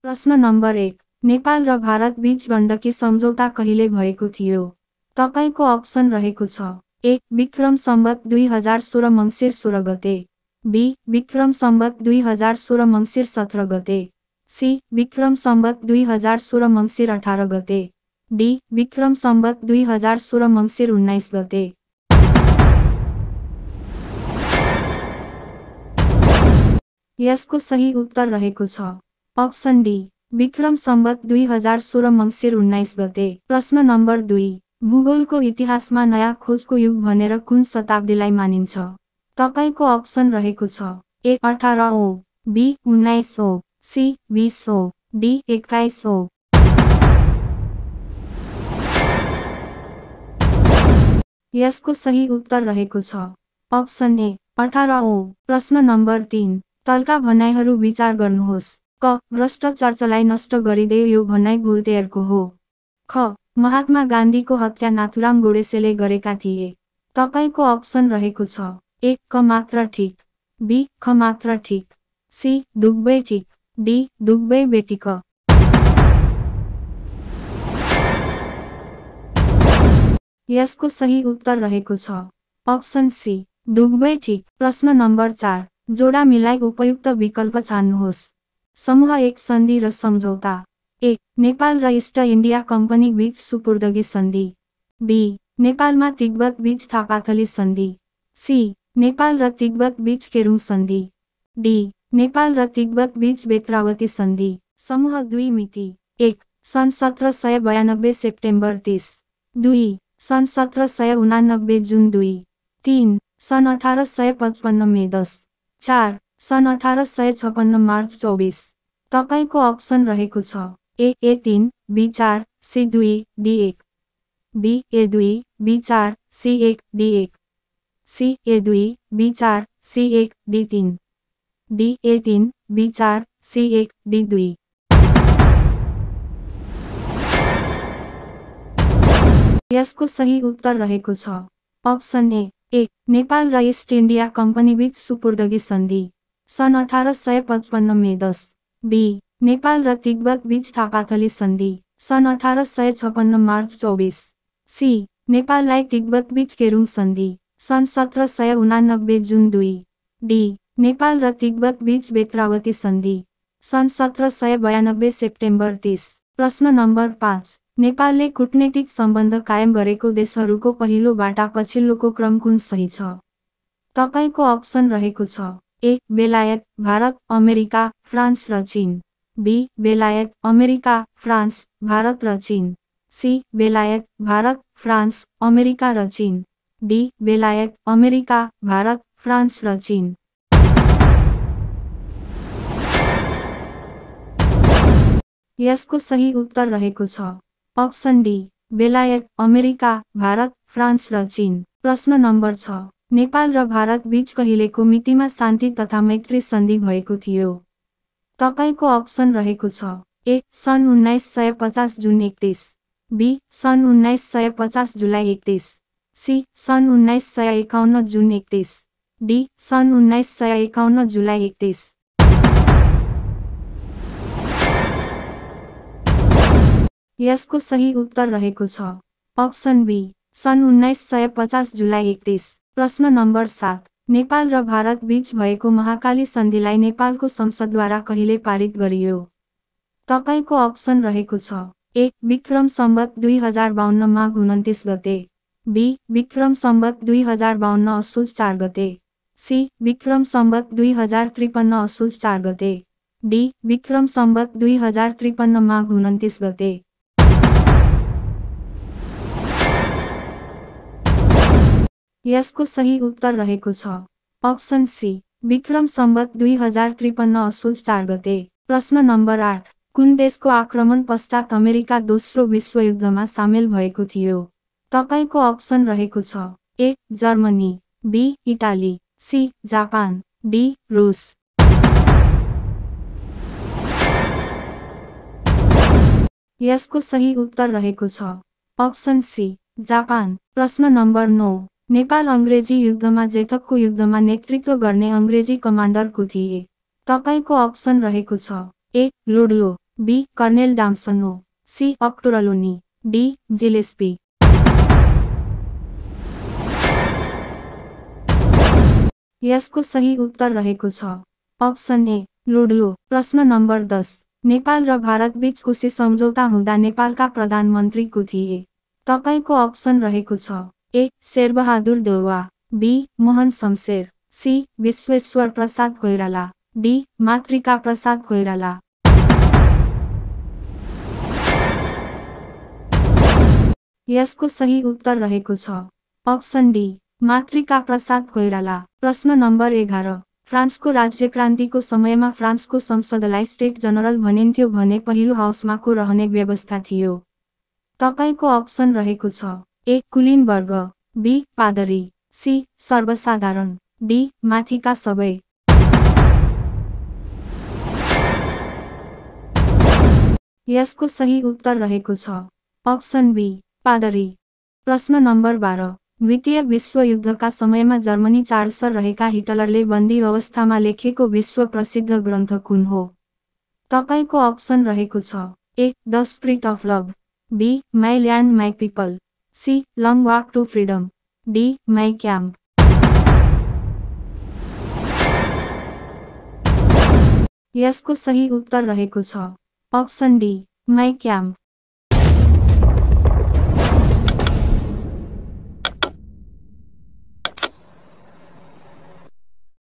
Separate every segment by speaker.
Speaker 1: प्रश्न नम्बर 1, नेपाल र भारत बीच गण्डकी सम्झौता कहिले भएको थियो? तपाईको अप्सन रहेको छ: 1. विक्रम सम्वत 2016 मङ्सिर 16 गते, बी. विक्रम सम्वत 2016 मङ्सिर 17 गते, सी. विक्रम सम्वत 2016 मङ्सिर 18 गते, डी. विक्रम सम्वत 2016 मङ्सिर 19 गते। यसको सही उत्तर रहेको छ अप्सन डी, विक्रम सम्वत 2016 मङ्सिर 19 गते। प्रश्न नम्बर 2, भूगोलको इतिहासमा नयाँ खोजको युग भनेर कुन शताब्दीलाई मानिन्छ? तपाईको अप्सन रहेको छ: ए. 18 औँ, बी. 19 औँ, सी. 20 औँ, डी. 21 औँ। यसको सही उत्तर रहेको छ अप्सन ए. 18 औँ। प्रश्न नम्बर 3, तलका भनाइहरू विचार गर्नुहोस्। क. भ्रष्ट चर्चलाई नष्ट गरिदे यो भनाइ भोल्टेयरको हो। ख. महात्मा गान्धीको हत्या नाथुराम गोडसेले गरेका थिए। तपाईको अप्सन रहेको छ: ए. क मात्र ठिक, बी. ख मात्र ठिक, सी. दुबै ठिक, डी. दुबै बेठिक। यसको सही उत्तर रहेको छ अप्सन सी, दुबै ठिक। प्रश्न नम्बर 4, जोडा मिलाई उपयुक्त विकल्प छान्नुहोस्। समूह 1 सन्धि र सम्झौता। ए. नेपाल र इस्ट इन्डिया कम्पनी बीच सुपुर्दगी सन्धि, बी. नेपालमा तिब्बत बीच थापाथली सन्धि, सी. नेपाल र तिब्बत बीच केरुङ सन्धि, डी. नेपाल र तिब्बत बीच बेत्रावती सन्धि। समूह 2 मिति: 1. सन् 1792 सेप्टेम्बर 30, 2. सन् 1789 जुन 2, 3. सन् 1855 मे 10, 4. सन् 1856 मार्च 24। तपाईको अप्सन रहेको छ: A. 3, B. 4, C. 2, D. 1, B. A. 2, B. 4, C. 1, D. 1, C. A. 2, B. 4, C. 1, D. 3, D. A. 3, B. 4, C. 1, D. 2। यसको सही उत्तर रहेको छ अप्सन ए. 1. नेपाल र इस्ट इन्डिया कम्पनी बीच सुपुर्दगी सन्धि, सन् 1855 मे 10, बी. नेपाल र तिब्बत बीच थापाथली सन्धि, सन् 1856 मार्च 24, सी. नेपाललाई तिब्बत बीच केरुङ सन्धि, सन् 1789 जुन 2, डी. नेपाल र तिब्बत बीच बेत्रावती सन्धि, सन् 1792 सेप्टेम्बर 30। प्रश्न नम्बर 5, नेपालले कूटनीतिक सम्बन्ध कायम गरेको देशहरूको पहिलो बाटा पछिल्लोको क्रम कुन सही छ? तपाईको अप्सन रहेको छ: ए. बेलायत, भारत, अमेरिका, फ्रान्स र चीन, बी. बेलायत, अमेरिका, फ्रान्स, भारत र चीन, सी. बेलायत, भारत, फ्रान्स, अमेरिका र चीन, डी. बेलायत, अमेरिका, भारत, फ्रान्स र चीन। यसको सही उत्तर रहेको छ अप्सन डी, बेलायत, अमेरिका, भारत, फ्रान्स र चीन। प्रश्न नम्बर 6, नेपाल र भारत बीच कहिलेको मितिमा शान्ति तथा मैत्री सन्धि भएको थियो? तपाईको अप्सन रहेको छ: ए. सन् 1950 जुन 31, बी. सन् 1950 जुलाई 31, सी. सन् 1951 जुन 31, डी. सन् 1951 जुलाई 31। यसको सही उत्तर रहेको छ अप्सन बी, सन् 1950 जुलाई 31। प्रश्न नम्बर 7, नेपाल र भारत बीच भएको महाकाली सन्धिलाई नेपालको संसदद्वारा कहिले पारित गरियो? तपाईको अप्सन रहेको छ: ए. विक्रम सम्वत 2052 माघ 29 गते, बी. विक्रम सम्वत 2052 असोज 4 गते, सी. विक्रम सम्वत 2053 असोज 4 गते, डी. विक्रम सम्वत 2053 माघ 29 गते। यसको सही उत्तर रहेको छ अप्सन सी, विक्रम सम्वत 2053 असोज 4 गते। प्रश्न नम्बर 8, कुन देशको आक्रमण पश्चात अमेरिका दोस्रो विश्वयुद्धमा सामेल भएको थियो? तपाईको अप्सन रहेको छ: A. Germany, B. Italy, C. Japan, D. रुस। यसको सही उत्तर रहेको छ अप्सन सी, जापान। प्रश्न नम्बर 9, नेपाल अंग्रेजी युद्धमा जेठकको युद्धमा नेतृत्व गर्ने अंग्रेजी कमान्डर को थिए? तपाईको अप्सन रहेको छ: ए. लुड्लो, बी कर्नेल डाम्सन हो, सी अक्टोरलोनी, डी जिलेस्पी। यसको सही उत्तर रहेको छ अप्सन ए लुड्लो। प्रश्न नम्बर 10, नेपाल र भारत बीच कोशी सम्झौता हुँदा नेपालका प्रधानमन्त्री को थिए? तपाईको अप्सन रहेको छ A Sher Bahadur Deuba, B Mohan Shamsher, C Bishweshwar Prasad Koirala, D Matrika Prasad Koirala. यसको सही उत्तर रहेको छ अप्सन डी मातृका प्रसाद कोइराला। प्रश्न नम्बर 11, फ्रान्सको राज्यक्रान्तिको समयमा फ्रान्सको संसदलाई स्टेट जनरल भनिन्थ्यो भने पहिलो हाउसमा को रहने व्यवस्था थियो? तपाईको अप्सन रहेको छ ए कुलीन वर्ग, बी पादरी, सी सर्वसाधारण, डी माथिका सबै। यसको सही उत्तर रहेको छ अप्सन बी पादरी। प्रश्न नम्बर 12, द्वितीय विश्वयुद्धका समयमा जर्मनी चाडसर रहेका हिटलरले बन्दी अवस्थामा लेखेको विश्व प्रसिद्ध ग्रन्थ कुन हो? तपाईको अप्सन रहेको छ A the spirit of love, B my land my people, C long walk to freedom, D my camp. यसको सही उत्तर रहेको छ अप्सन डी माई क्याम्प।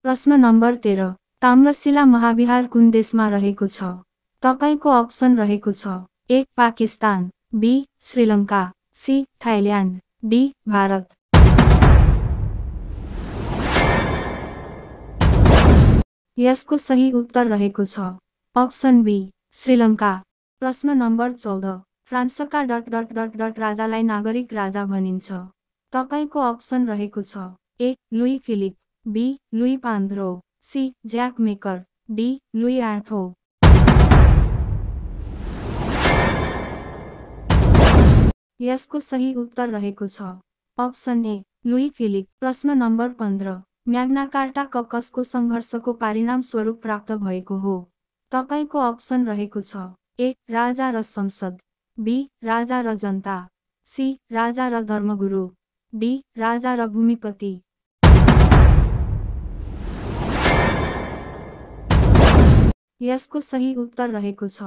Speaker 1: प्रश्न नम्बर 13, ताम्रशिला महाविहार कुन देशमा रहेको छ? तपाईको अप्सन रहेको छ A Pakistan, B Sri Lanka, C Thailand, D Bharat. यसको सही उत्तर रहेको छ अप्सन बी श्रीलङ्का। प्रश्न नम्बर 14, फ्रान्सका राजालाई नागरिक राजा भनिन्छ। तपाईको अप्सन रहेको छ ए लुई फिलिप, बी लुई पान्ध्रो, सी ज्याक मेकर, डी लुई आठौं। यसको सही उत्तर रहेको छ अप्सन ए लुई फिलिप। प्रश्न नम्बर 15, म्याग्ना कार्टा कसको सङ्घर्षको परिणाम स्वरूप प्राप्त भएको हो? तपाईको अप्सन रहेको छ ए राजा र संसद, बी राजा र जनता, सी राजा र धर्मगुरु, डी राजा र भूमिपति। यसको सही उत्तर रहेको छ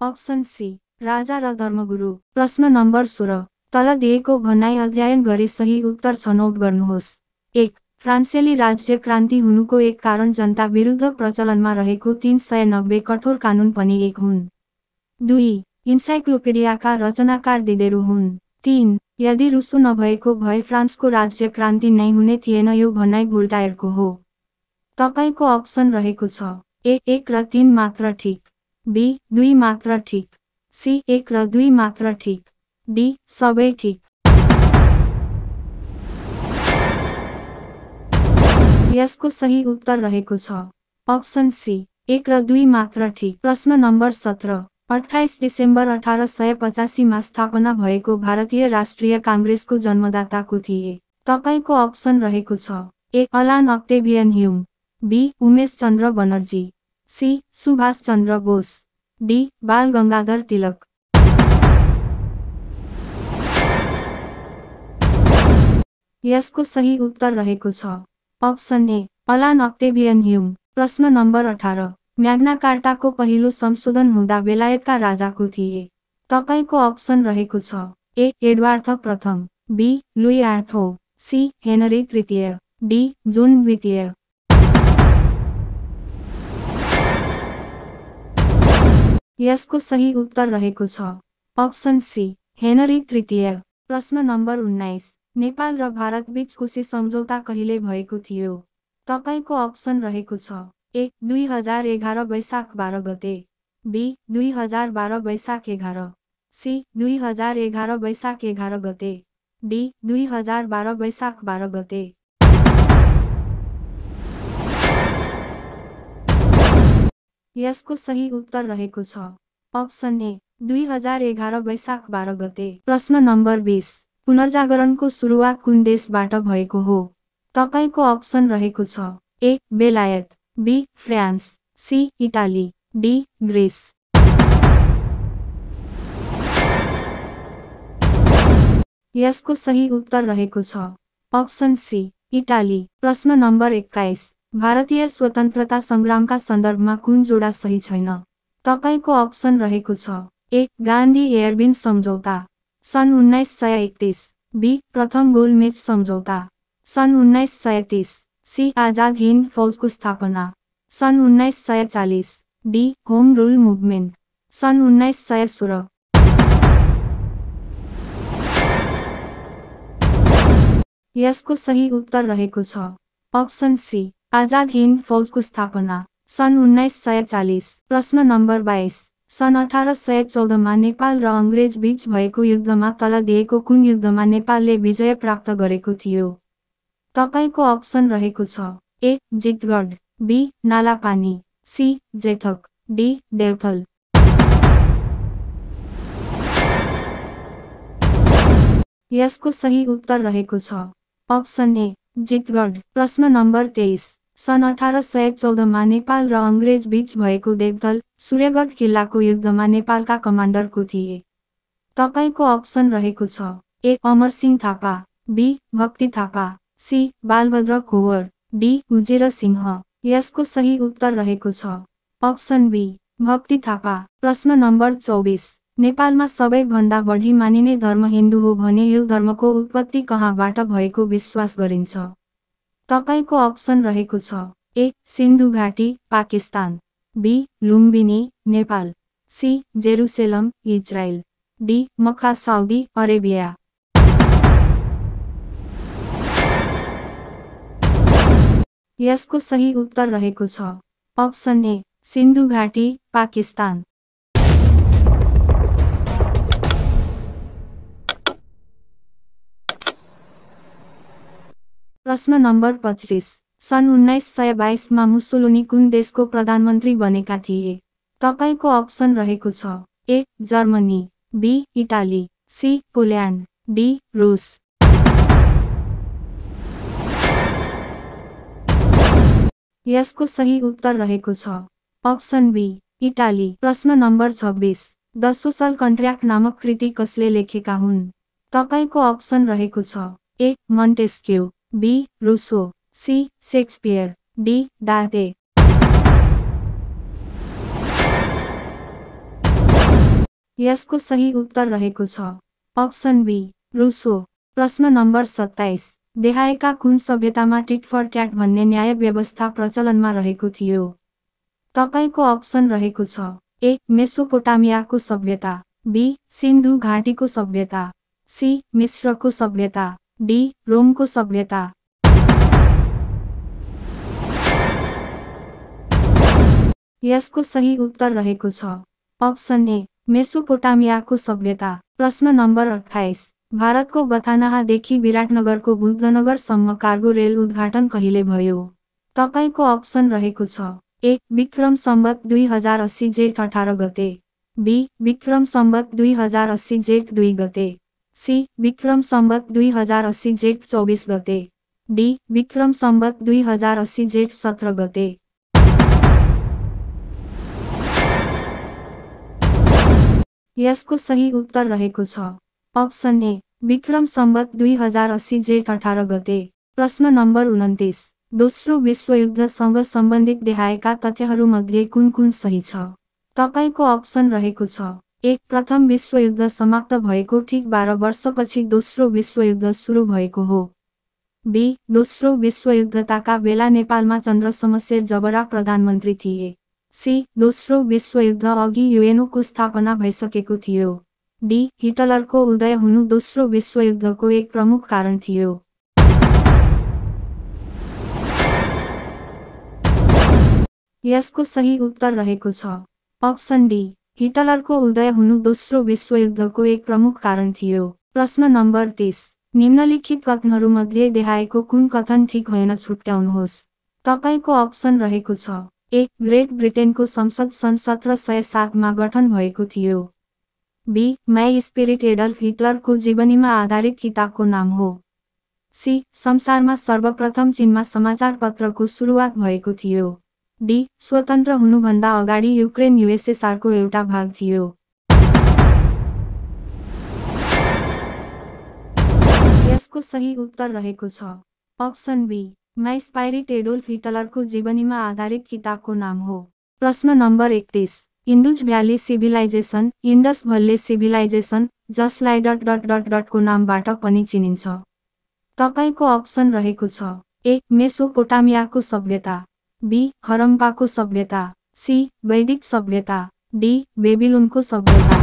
Speaker 1: अप्सन सी राजा र धर्मगुरु। प्रश्न नम्बर 16, तल दिएको भनाइ अध्ययन गरी सही उत्तर छनौट गर्नुहोस्। 1, फ्रान्सेली राज्य क्रान्ति हुनुको एक कारण जनता विरुद्ध प्रचलनमा रहेको 390 कठोर कानुन पनि एक हुन्। 2, इन्साइक्लोपिडियाका रचनाकार दिदेरो हुन्। 3, यदि रुसो नभएको भए फ्रान्सको राज्य क्रान्ति नै हुने थिएन। यो भनाइ भोल्टायरको हो। तपाईको अप्सन रहेको छ ए 1 र 3 मात्र ठिक, बी 2 मात्र ठिक, सी 1 र 2 मात्र ठिक, डी सबै ठिक। यसको सही उत्तर रहेको छ अप्सन सी 1 र 2 मात्र ठिक। प्रश्न नम्बर 17, 28 डिसेम्बर 1885 मा स्थापना भएको भारतीय राष्ट्रिय काङ्ग्रेसको जन्मदाता को थिए? तपाईको अप्सन रहेको छ A Allan Octavian Hume, B Umesh Chandra Banerjee, C Subhash Chandra Bose, D Bal Gangadhar तिलक। यसको सही उत्तर रहेको छ अप्सन ए अलान अक्टेभियन ह्युम। प्रश्न नम्बर 18, म्याग्ना कार्टाको पहिलो संशोधन हुँदा बेलायतका राजा को थिए? तपाईको अप्सन रहेको छ ए एडवार्ड प्रथम, बी लुई आठौं, सी हेनरी तृतीय, डी जोन द्वितीय। यसको सही उत्तर रहेको छ अप्सन सी हेनरी तृतीय। प्रश्न नम्बर 19, नेपाल र भारत बीच कोशी सम्झौता कहिले भएको थियो? तपाईको अप्सन रहेको छ ए 2011 वैशाख 12 गते, बी 2012 वैशाख 11, सी 2011 वैशाख 11 गते, डी 2012 वैशाख 12 गते। यसको सही उत्तर रहेको छ अप्सन ए 2011 वैशाख 12 गते। प्रश्न नम्बर 20, पुनर्जागरणको सुरुवात कुन देशबाट भएको हो? तपाईको अप्सन रहेको छ ए बेलायत, B France, C Italy, D Greece. यसको सही उत्तर रहेको छ अप्सन सी इटाली। प्रश्न नम्बर 21 भारतीय स्वतन्त्रता संग्रामका सन्दर्भमा कुन जोडा सही छैन? तपाईको अप्सन रहेको छ ए गान्धी एयरबिन सम्झौता सन् 1931, बी प्रथम गोलमेज सम्झौता सन् 1930, सी आजाद हिन्द फौजको स्थापना सन् 1940, डी होम रुल मुभमेन्ट सन् 1916। यसको सही उत्तर रहेको छ अप्सन सी आजाद हिन्द फौजको स्थापना सन् 1940। प्रश्न नम्बर 22 सन् 1814 मा नेपाल र अंग्रेज बीच भएको युद्धमा तल दिएको कुन युद्धमा नेपालले विजय प्राप्त गरेको थियो? तपाईको अप्सन रहेको छ ए जितगढ, बी नालापानी, सी जेठक, डी देवथल। यसको सही उत्तर रहेको छ अप्सन ए जितगढ। प्रश्न नम्बर 23 सन् 1814 मा नेपाल र अंग्रेज बीच भएको देवथल सूर्यगढ किल्लाको युद्धमा नेपालका कमान्डर को थिए? तपाईको अप्सन रहेको छ ए अमरसिंह थापा, बी भक्ति थापा, सी बालभद्र कुँवर, डी उजेर सिंह। यसको सही उत्तर रहेको छ अप्सन बी भक्ति थापा। प्रश्न नम्बर 24 नेपालमा सबैभन्दा बढी मानिने धर्म हिन्दू हो भने यो धर्मको उत्पत्ति कहाँबाट भएको विश्वास गरिन्छ? तपाईको अप्सन रहेको छ ए सिन्धु घाटी Pakistan, B Lumbini Nepal, C Jerusalem Israel, D Mecca Saudi Arabia. यसको सही उत्तर रहेको छ अप्सन ए सिन्धु घाटी पाकिस्तान। प्रश्न नम्बर 25 सन् 1922 मा मुसोलिनी कुन देशको प्रधानमन्त्री बनेका थिए? तपाईको अप्सन रहेको छ A Germany, B Italy, C Poland, D रुस। यसको सही उत्तर रहेको छ अप्सन बी इटाली। प्रश्न नम्बर 26 द सोसल कन्ट्र्याक्ट नामक कृति कसले लेखेका हुन्? तपाईको अप्सन रहेको छ A Montesquieu, B Rousseau, C Shakespeare, D दाँते। यसको सही उत्तर रहेको छ अप्सन बी रुसो। प्रश्न नम्बर 27 देहायका कुन सभ्यतामा टिट फर ट्याट भन्ने न्याय व्यवस्था प्रचलनमा रहेको थियो? तपाईको अप्सन रहेको छ ए मेसोपोटामियाको सभ्यता, बी सिन्धु घाटीको सभ्यता, सी मिस्रको सभ्यता, डी रोमको सभ्यता। यसको सही उत्तर रहेको छ अप्सन ए मेसोपोटामियाको सभ्यता। प्रश्न नम्बर 28 भारतको बथानाहादेखि विराटनगरको बुद्धनगरसम्म कार्गो रेल उद्घाटन कहिले भयो? तपाईको अप्सन रहेको छ ए विक्रम सम्वत 2080 जेठ 18 गते, बी विक्रम सम्वत 2080 जेठ 2 गते, सी विक्रम सम्वत 2080 जेठ 24 गते, डी विक्रम सम्वत 2080 जेठ 17 गते। यसको सही उत्तर रहेको छ अप्सन ए विक्रम सम्वत 2080 जेठ 18 गते। प्रश्न नम्बर 29 दोस्रो विश्वयुद्धसँग सम्बन्धित देखाएका तथ्यहरूमध्ये कुन कुन सही छ? तपाईको अप्सन रहेको छ एक प्रथम विश्वयुद्ध समाप्त भएको ठीक 12 वर्षपछि दोस्रो विश्वयुद्ध सुरु भएको हो, बी दोस्रो विश्वयुद्धका बेला नेपालमा चन्द्र शमशेर जबरा प्रधानमन्त्री थिए, सी दोस्रो विश्वयुद्ध अघि युएनओको स्थापना भइसकेको थियो, डी हिटलरको उदय हुनु दोस्रो विश्वयुद्धको एक प्रमुख कारण थियो। यसको सही उत्तर रहेको छ अप्सन डी हिटलरको उदय हुनु दोस्रो विश्वयुद्धको एक प्रमुख कारण थियो। प्रश्न नम्बर 30 निम्नलिखित कथनहरूमध्ये देखाएको कुन कथन ठीक होइन छुट्याउनुहोस्? तपाईको अप्सन रहेको छ ए ग्रेट ब्रिटेनको संसद सन् 1707 मा गठन भएको थियो, बी माई स्पिरिट एडल्फ हिटलरको जीवनीमा आधारित किताबको नाम हो, सी संसारमा सर्वप्रथम चीनमा समाचार पत्रको सुरुवात भएको थियो, डी स्वतन्त्र हुनुभन्दा अगाडि युक्रेन युएसएसआरको एउटा भाग थियो। यसको सही उत्तर रहेको छ अप्सन बी। माई स्पाइरिट एडोल्फ हिटलरको जीवनीमा आधारित किताबको नाम हो। प्रश्न नम्बर 31। इन्डुज भ्याली सिभिलाइजेसन, इन्डस भल्ले सिभिलाइजेसन, जसलाई को नामबाट पनि चिनिन्छ। तपाईको अप्सन रहेको छ ए मेसोपोटामियाको सभ्यता, बी हरम्पाको सभ्यता, सी वैदिक सभ्यता, डी बेबिलोनको सभ्यता।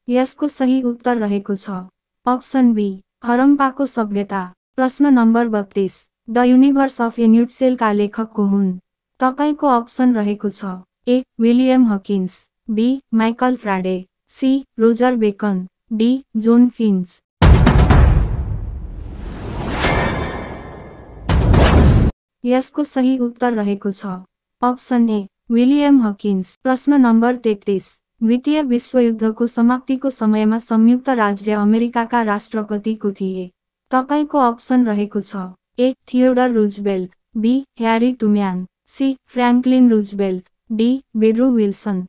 Speaker 1: यसको सही उत्तर रहेको छ अप्सन बी हरम्पाको सभ्यता। प्रश्न number 32। The universe of a nutshell का लेखक को हुन्? तपाईको अप्सन रहेको छ A William Hawkins, B Michael Faraday, C Roger Bacon, D John Finch. यसको सही उत्तर रहेको छ अप्सन ए विलियम हकिन्स। प्रश्न नम्बर 33। द्वितीय विश्वयुद्धको समाप्तिको समयमा संयुक्त राज्य अमेरिकाका राष्ट्रपति को थिए? तपाईको अप्सन रहेको छ A Theodore Roosevelt, B Harry Truman, C Franklin Roosevelt, D Woodrow Wilson.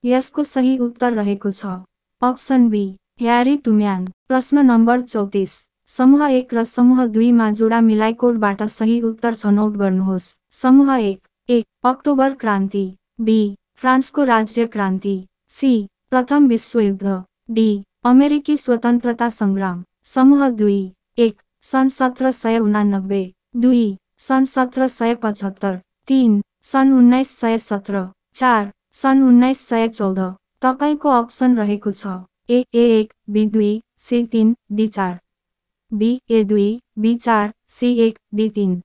Speaker 1: यसको सही उत्तर रहेको छ अप्सन बी ह्यारी ट्रुम्यान। प्रश्न नम्बर 34। समूह 1 र समूह 2 मा जोडा मिलाई कोडबाट सही उत्तर छनौट गर्नुहोस्। समूह 1 ए अक्टोबर क्रान्ति, बी फ्रान्सको राज्य क्रान्ति, सी प्रथम विश्वयुद्ध, डी अमेरिकी स्वतन्त्रता सङ्ग्राम। समूह 2 1 सन् 1789, 2 सन् 1775, 3 सन् 1917, 4 सन् 1914। तपाईको अप्सन रहेको छ A 1, B 2, C 3, D 4, B A 2, B 4, C 1, D 3,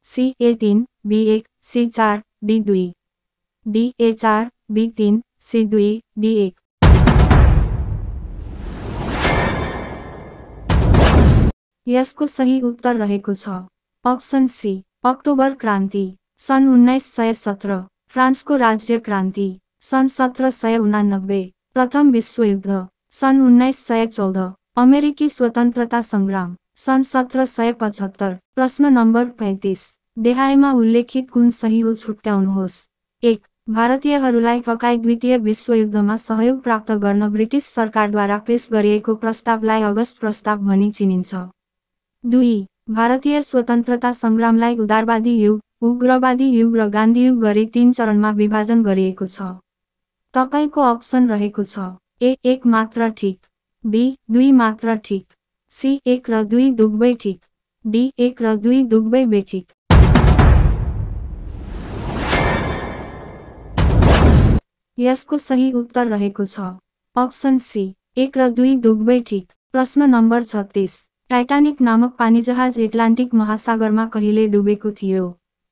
Speaker 1: C A 3, B 1, C 4, D 2, D A 4, B 3, C 2, D 1। यसको सही उत्तर रहेको छ अप्सन सी अक्टोबर क्रान्ति। सन् 1917 फ्रान्सको राज्य क्रान्ति, सन् 1789 प्रथम विश्वयुद्ध, सन् 1914 अमेरिकी स्वतन्त्रता सङ्ग्राम, सन् 1775। प्रश्न नम्बर 35। देहायमा उल्लेखित कुन सही हो छुट्याउनुहोस्। 1 भारतीयहरूलाई फकाई द्वितीय विश्वयुद्धमा सहयोग प्राप्त गर्न ब्रिटिस सरकारद्वारा पेश गरिएको प्रस्तावलाई अगस्ट प्रस्ताव भनी चिनिन्छ। 2 भारतीय स्वतन्त्रता सङ्ग्रामलाई उदारवादी युग, उग्रवादी युग र गान्धी युग गरी 3 चरणमा विभाजन गरिएको छ। तपाईको अप्सन रहेको छ ए 1 मात्र ठिक, बी 2 मात्र ठिक, सी 1 र 2 दुवै ठिक, डी 1 र 2 दुवै बेठिक। यसको सही उत्तर रहेको छ अप्सन सी 1 र 2 दुवै ठिक। प्रश्न नम्बर 36। टाइटानिक नामक पानीजहाज एटलान्टिक महासागरमा कहिले डुबेको थियो?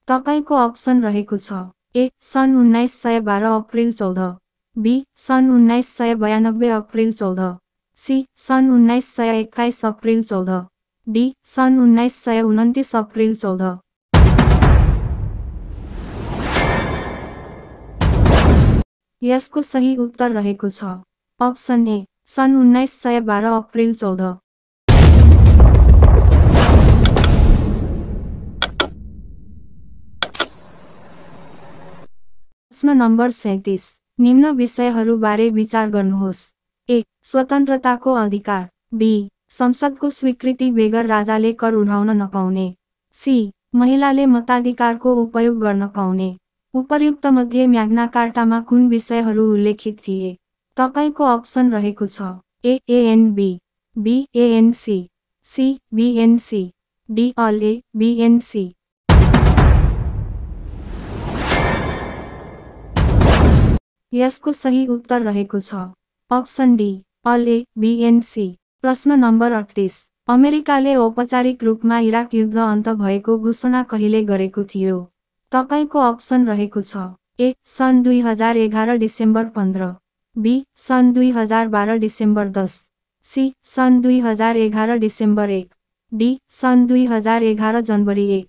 Speaker 1: तपाईको अप्सन रहेको छ ए सन् 1912 अप्रिल 14, बी सन् 1992 अप्रिल 14, सी सन् 1921 अप्रिल 14, डी सन् 1929 अप्रिल 14। यसको सही उत्तर रहेको छ अप्सन ए सन् 1912 अप्रिल 14। प्रश्न नम्बर 37। निम्न विषयहरू बारे विचार गर्नुहोस्। 1 स्वतन्त्रताको अधिकार, बी संसदको स्वीकृति बेगर राजाले कर उठाउन नपाउने, सी महिलाले मताधिकारको उपयोग गर्न पाउने। उपर्युक्त मध्ये म्याग्ना कार्टामा कुन विषयहरू उल्लेखित थिए? तपाईको अप्सन रहेको छ A A and B, B A and C, C B and C, D all A B and C. यसको सही उत्तर रहेको छ option D all A B and C. प्रश्न नम्बर 38। अमेरिकाले औपचारिक रूपमा इराक युद्ध अन्त भएको घोषणा कहिले गरेको थियो? तपाईको अप्सन रहेको छ ए सन् 2011 डिसेम्बर 15, बी सन् 2012 डिसेम्बर 10, सी सन् 2011 डिसेम्बर 1, डी सन् 2011 जनवरी 1।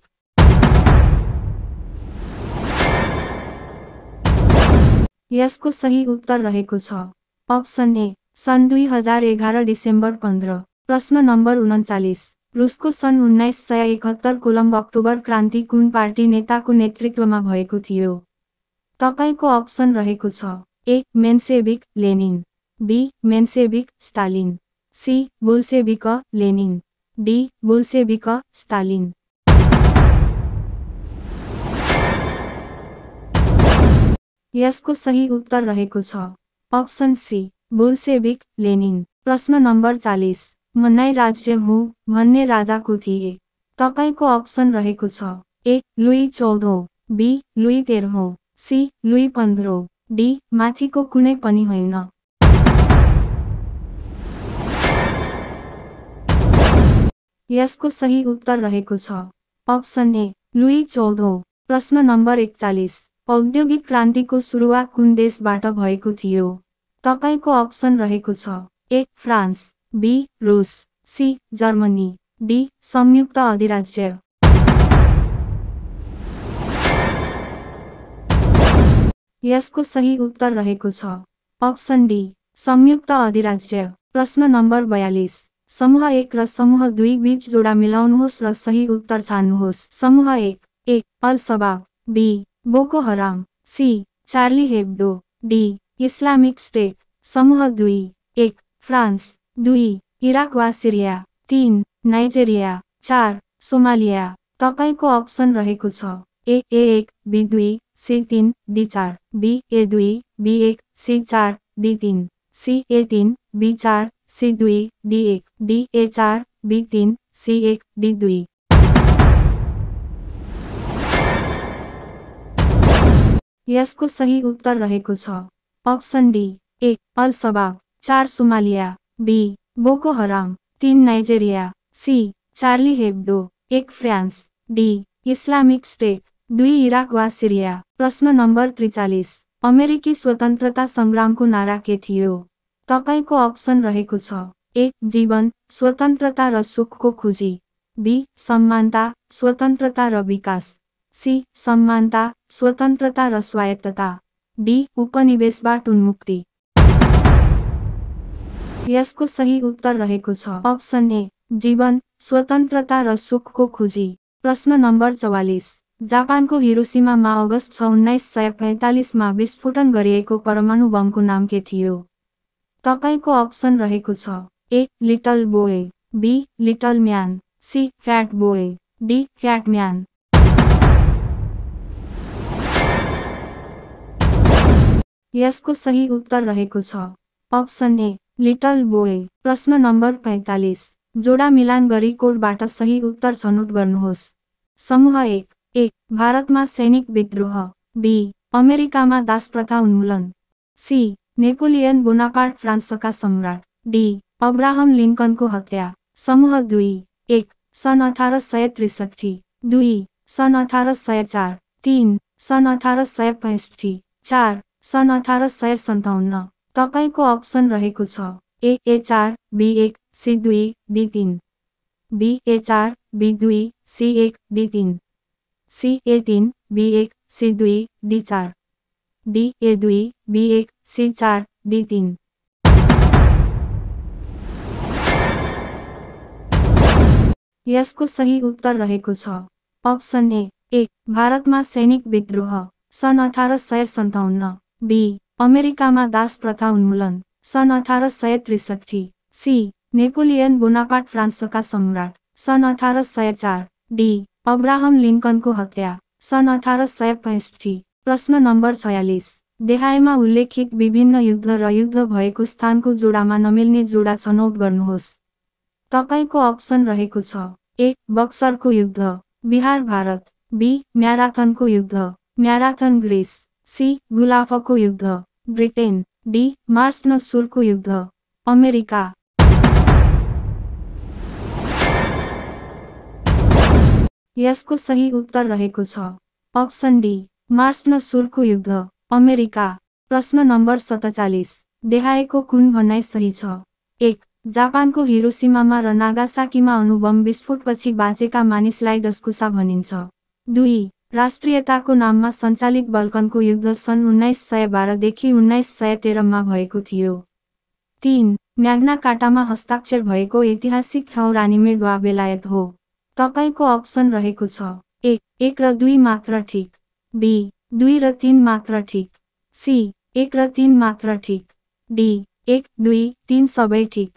Speaker 1: यसको सही उत्तर रहेको छ अप्सन ए सन् 2011 डिसेम्बर 15। प्रश्न नम्बर 39। रुसको सन् 1971 कोलम्ब अक्टोबर क्रान्ति कुन पार्टी नेताको नेतृत्वमा भएको थियो? तपाईको अप्सन रहेको छ। A Menshevik Lenin, B Menshevik Stalin, C Bolshevik Lenin, D Bolshevik Stalin. यसको सही उत्तर रहेको छ अप्सन सी बोल्सेभिक लेनिन। प्रश्न नम्बर 40 म नै राज्य हुँ भन्ने राजाको थिए। तपाईको अप्सन रहेको छ। ए लुई 14, बी लुई 13, सी लुई 15, डी माथिको कुनै पनि होइन। यसको सही उत्तर रहेको छ अप्सन ए लुई 14। प्रश्न नम्बर 41 औद्योगिक क्रान्तिको सुरुवात कुन देशबाट भएको थियो? तपाईको अप्सन रहेको छ। ए फ्रान्स, बी रुस, सी जर्मनी, डी संयुक्त अधिराज्य। यसको सही उत्तर रहेको छ अप्सन डी संयुक्त अधिराज्य। प्रश्न नम्बर 42 समूह 1 र समूह 2 बीच जोडा मिलाउनुहोस् र सही उत्तर छान्नुहोस्। समूह 1 ए अल शबाब, B Boko Haram, C Charlie Hebdo, D Islamic State. समूह 2 1 फ्रान्स, 2 इराक वा सिरिया, 3 नाइजेरिया, 4 सोमालिया। तपाईको अप्सन रहेको छ। A 1, B 2, C 3, D 4, B A 2, B 1, C 4, D 3, C A 3, B 4, C 2, D 1, D A 4, B 3, C 1, D 2। यसको सही उत्तर रहेको छ option D A all Shabab, 4 Somalia, be Boko Haram, 3 Nigeria, C Charlie Hebdo, 1 France, D Islamic State, 2 Iraq वा Syria. प्रश्न number 43 अमेरिकी स्वतन्त्रता सङ्ग्रामको नारा के थियो? तपाईको अप्सन रहेको छ। ए जीवन, स्वतन्त्रता र सुखको खोजी, बी समानता, स्वतन्त्रता र विकास, सी समानता, स्वतन्त्रता र स्वायत्तता, डी उपनिवेशबाट उन्मुक्ति। यसको सही उत्तर रहेको छ अप्सन ए जीवन, स्वतन्त्रता र सुखको खोजी। प्रश्न नम्बर 44 जापानको हिरोसिमामा अगस्त 1945 मा विस्फोटन गरिएको परमाणु बमको नाम के थियो? तपाईको अप्सन रहेको छ। A little boy, B little man, C fat boy, D fat man. यसको सही उत्तर रहेको छ अप्सन ए लिटल बोय। प्रश्न नम्बर 45 जोडा मिलान गरी कोडबाट सही उत्तर छनौट गर्नुहोस्। समूह 1 ए भारतमा सैनिक विद्रोह, बी अमेरिकामा दास प्रथा उन्मूलन, सी नेपोलियन बोनापार्ट फ्रान्सका सम्राट, डी अब्राहम लिङ्कनको हत्या। समूह 2 1 सन् 1863, 2 सन् 1804, 3 सन् 1865, 4 सन् 1857। तपाईको अप्सन रहेको छ। A 4, B 1, C 2, D 3, B A 4, B 2, C 1, D 3, C A 3, B 1, C 2, D 4, D A 2, B 1, C 4, D 3। यसको सही उत्तर रहेको छ अप्सन ए भारतमा सैनिक विद्रोह सन् 1857, बी अमेरिकामा दास प्रथा उन्मूलन सन् 1863, सी नेपोलियन बोनापार्ट फ्रान्सका सम्राट सन् 1804, डी अब्राहम लिङ्कनको हत्या सन् 1865। प्रश्न नम्बर 46 देहायमा उल्लेखित विभिन्न युद्ध र युद्ध भएको स्थानको जोडामा नमिल्ने जोडा छनौट गर्नुहोस्। तपाईको अप्सन रहेको छ। ए बक्सरको युद्ध, बिहार भारत, बी म्याराथनको युद्ध, म्याराथन ग्रिस, सी गुलाफको युद्ध, ब्रिटेन, डी मार्स न सुरको युद्ध, अमेरिका। यसको सही उत्तर रहेको छ अप्सन डी मार्स न सुरको युद्ध, अमेरिका। प्रश्न नम्बर 47 देहायको कुन भनाइ सही छ? 1 जापानको हिरोसिमामा र नागासाकीमा अणुबम विस्फोटपछि बाँचेका मानिसलाई डस्कुसा भनिन्छ। 2 राष्ट्रियताको नाममा सञ्चालित बल्कनको युद्ध सन् 1912 देखि 1913 मा भएको थियो। 3 म्याग्ना कार्टामा हस्ताक्षर भएको ऐतिहासिक ठाउँ रानीमेड वा बेलायत हो। तपाईको अप्सन रहेको छ। ए 1 र 2 मात्र ठिक, बी 2 र 3 मात्र ठिक। सी 1 र 3 मात्र ठिक। डी 1, 2, 3 सबै ठिक।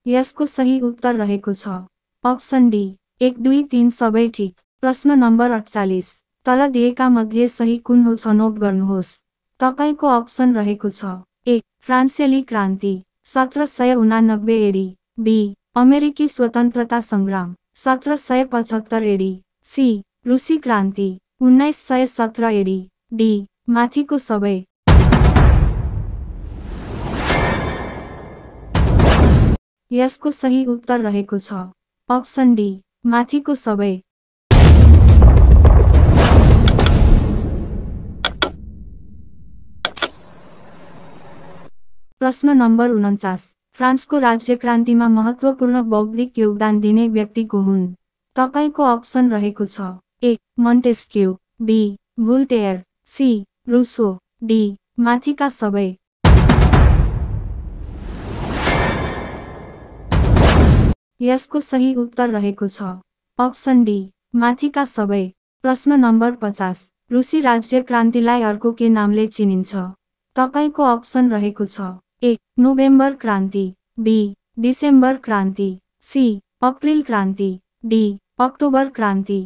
Speaker 1: यसको सही उत्तर रहेको छ अप्सन डी 1, 2, 3 सबै ठिक। प्रश्न नम्बर 48 तल दिएका मध्ये सही कुन हो छनौट गर्नुहोस्। तपाईको अप्सन रहेको छ ए फ्रान्सेली क्रान्ति 1789 एडी, बी अमेरिकी स्वतन्त्रता संग्राम 1775 एडी, सी रुसी क्रान्ति 1917 एडी, डी माथिको सबै। यसको सही उत्तर रहेको छ अप्सन डी माथिको सबै। प्रश्न नम्बर 49 फ्रान्सको राज्यक्रान्तिमा महत्त्वपूर्ण बौद्धिक योगदान दिने व्यक्ति को हुन्। तपाईको अप्सन रहेको छ ए मोन्टेस्क्यू, बी भोल्टेयर, सी रुसो, डी माथिका सबै। यसको सही उत्तर रहेको छ अप्सन डी माथिका सबै। प्रश्न नम्बर 50 रुसी राज्यक्रान्तिलाई अर्को के नामले चिनिन्छ। तपाईको अप्सन रहेको छ ए नोभेम्बर क्रान्ति, बी डिसेम्बर क्रान्ति, सी अप्रिल क्रान्ति, डी अक्टोबर क्रान्ति।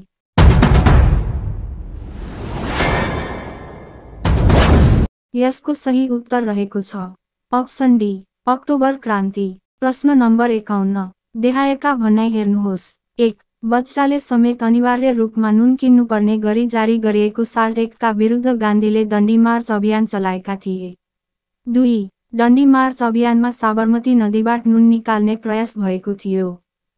Speaker 1: यसको सही उत्तर रहेको छ अप्सन डी अक्टोबर क्रान्ति। प्रश्न नम्बर 51 देहायका भनाइ हेर्नुहोस्। 1 बच्चाले समेत अनिवार्य रूपमा नुन किन्नुपर्ने गरी जारी गरिएको साल्ट एक्टका विरुद्ध गान्धीले दण्डी मार्च अभियान चलाएका थिए। 2 दण्डी मार्च अभियानमा साबरमती नदीबाट नुन निकाल्ने प्रयास भएको थियो।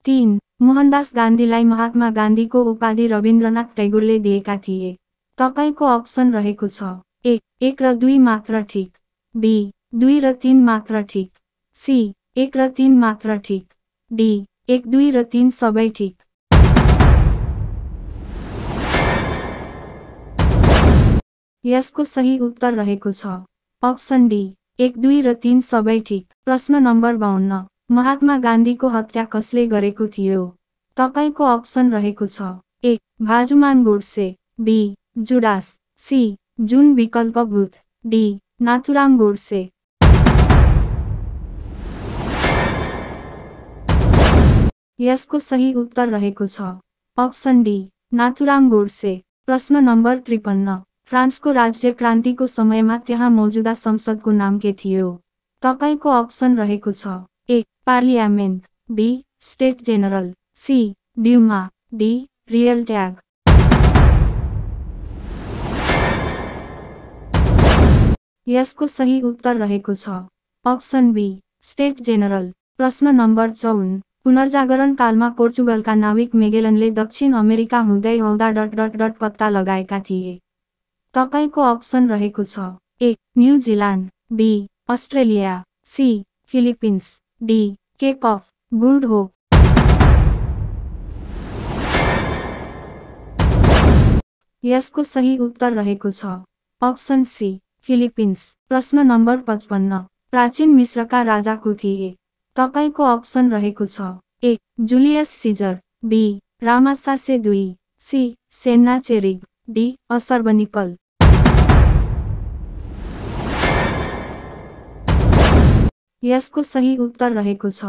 Speaker 1: 3 मोहनदास गान्धीलाई महात्मा गान्धीको उपाधि रविन्द्रनाथ टैगोरले दिएका थिए। तपाईको अप्सन रहेको छ ए 1 र 2 मात्र ठिक, बी 2 र 3 मात्र ठिक, सी 1 र 3 मात्र ठिक, डी 1, 2 र 3 सबै ठिक। यसको सही उत्तर रहेको छ अप्सन डी 1, 2 र 3 सबै ठिक। प्रश्न नम्बर 52 महात्मा गान्धीको हत्या कसले गरेको थियो। तपाईको अप्सन रहेको छ ए भाजुमान गोडसे, बी जुडास, सी जुन विकल्प बुथ, डी नाथुराम गोडसे। यसको सही उत्तर रहेको छ अप्सन डी नाथुराम गोडसे। प्रश्न नम्बर 53 फ्रान्सको राज्यक्रान्तिको समयमा त्यहाँ मौजुदा संसदको नाम के थियो। तपाईको अप्सन रहेको छ A parliament, B state general, C Duma, D Reichstag. यसको सही उत्तर रहेको छ अप्सन बी स्टेट जेनरल। प्रश्न नम्बर 54 पुनर्जागरण कालमा पोर्चुगलका नाविक मेगेलनले दक्षिण अमेरिका हुँदै आउँदा पत्ता लगाएका थिए। तपाईको अप्सन रहेको छ A New Zealand, B Australia, C Philippines, D Cape of Good Hope. यसको सही उत्तर रहेको छ अप्सन सी फिलिपिन्स। प्रश्न नम्बर 55 प्राचीन मिश्रका राजा को थिए। तपाईको अप्सन रहेको छ ए जुलियस सिजर, बी रामासासे दुई, सी सेन्नाचेरिग, डी असर्बनिपल। यसको सही उत्तर रहेको छ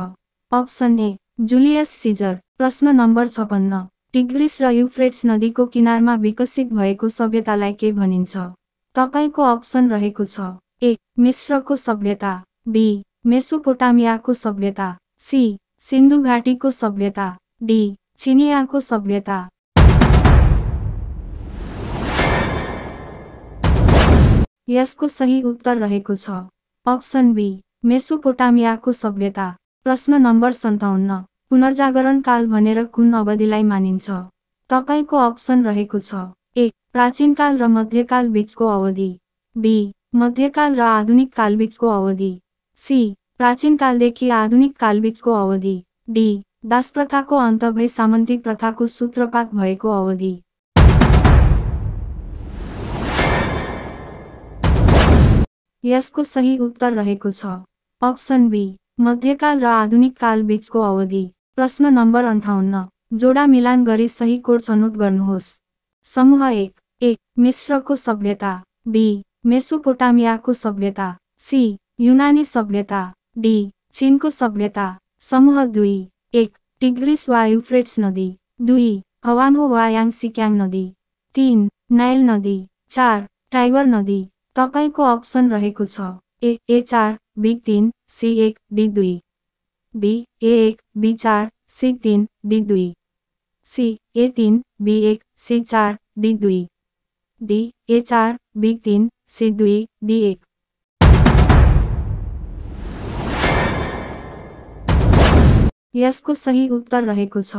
Speaker 1: अप्सन ए जुलियस सिजर। प्रश्न नम्बर 56 टिग्रिस र युफ्रेट्स नदीको किनारमा विकसित भएको सभ्यतालाई के भनिन्छ। तपाईको अप्सन रहेको छ ए मिस्रको सभ्यता, बी मेसोपोटामियाको सभ्यता, सी सिन्धु घाटीको सभ्यता, डी चिनियाको सभ्यता। यसको सही उत्तर रहेको छ अप्सन बी मेसोपोटामियाको सभ्यता। प्रश्न नम्बर 57 पुनर्जागरण काल भनेर कुन अवधिलाई मानिन्छ। तपाईको अप्सन रहेको छ ए प्राचीनकाल र मध्यकाल बीचको अवधि, बी मध्यकाल र आधुनिक काल बीचको अवधि, सी प्राचीनकालदेखि आधुनिक काल बीचको अवधि, डी दास प्रथाको अन्त भई सामन्ती प्रथाको सूत्रपात भएको अवधि। यसको सही उत्तर रहेको छ अप्सन बी मध्यकाल र आधुनिक काल बीचको अवधि। प्रश्न नम्बर 58 जोडा मिलान गरी सही कोड छनौट गर्नुहोस्। समूह 1 मिस्रको सभ्यता, बी मेसोपोटामियाको सभ्यता, सी युनानी सभ्यता, डी चीनको सभ्यता। समूह 2 टिग्रिस वा युफ्रेट्स नदी, 2 हवान्हो वा याङसिक्याङ नदी, 3 नाइल नदी, 4 टाइगर नदी। तपाईको अप्सन रहेको छ A 4, B 3, C 1, D 2, B A 1, B 4, C 3, D 2, C A 3, B 1, C 4, D 2, D A 4, B 3, C 2, D 1। यसको सही उत्तर रहेको छ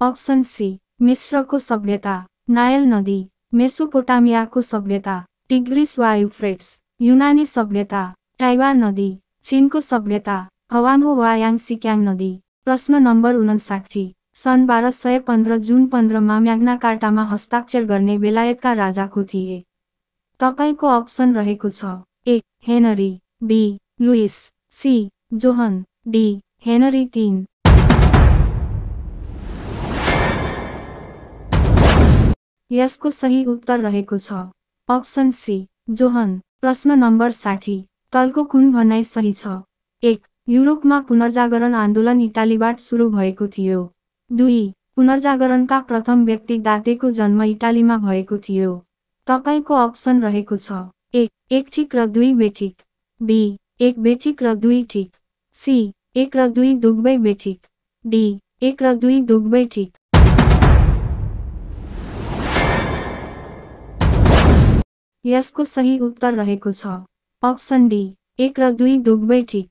Speaker 1: अप्सन सी मिस्रको सभ्यता, नाइल नदी, मेसोपोटामियाको सभ्यता, टिग्रिस वा युफ्रेट्स, युनानी सभ्यता, टाइगर नदी, चीनको सभ्यता, हवान्हो वा याङसिक्याङ नदी। प्रश्न नम्बर 59 सन् 1215 जुन 15 मा म्याग्ना कार्टामा हस्ताक्षर गर्ने बेलायतका राजाको थिए। तपाईको अप्सन रहेको छ A Henry, B Louis, C John, D Henry 3। यसको सही उत्तर रहेको छ अप्सन सी जोहन। प्रश्न नम्बर 60 तलको कुन भनाइ सही छ? 1 युरोपमा पुनर्जागरण आन्दोलन इटालीबाट सुरु भएको थियो। 2 पुनर्जागरणका प्रथम व्यक्ति दातेको जन्म इटालीमा भएको थियो। तपाईको अप्सन रहेको छ ए 1 ठिक र 2 बेठिक, बी 1 बेठिक र 2 ठिक, सी 1 र 2 दुवै बेठिक, डी 1 र 2 दुवै ठिक। यसको सही उत्तर रहेको छ अप्सन डी 1 र 2 दुवै ठिक।